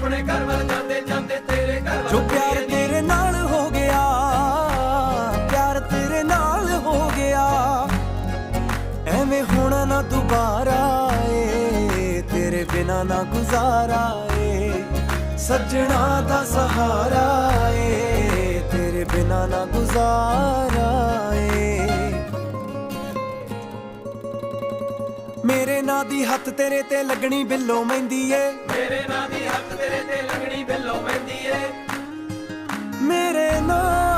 ਆਪਣੇ ਘਰ ਵੱਲ ਜਾਂਦੇ ਜਾਂਦੇ ਤੇਰੇ ਘਰ ਵੱਲ ਜੋ ਪਿਆਰ ਤੇਰੇ ਨਾਲ ਹੋ ਗਿਆ, ਪਿਆਰ ਤੇਰੇ ਨਾਲ ਹੋ ਗਿਆ, ਐਵੇਂ ਹੋਣਾ ਨਾ ਦੁਬਾਰਾ ਏ, ਤੇਰੇ ਬਿਨਾ ਨਾ ਗੁਜ਼ਾਰਾ ਏ, ਸੱਜਣਾ ਦਾ ਸਹਾਰਾ ਏ, ਤੇਰੇ ਬਿਨਾ ਨਾ ਗੁਜ਼ਾਰਾ ਏ। ਮੇਰੇ ਨਾਂ ਦੀ ਹੱਥ ਤੇਰੇ ਤੇ ਲੱਗਣੀ ਬਿੱਲੋ ਮਹਿੰਦੀ ਏ, ਮੇਰੇ ਨਾਂ ਦੀ ਹੱਥ ਤੇਰੇ ਤੇ ਲੱਗਣੀ ਬਿੱਲੋ ਮਹਿੰਦੀ ਏ, ਮੇਰੇ ਨਾਂ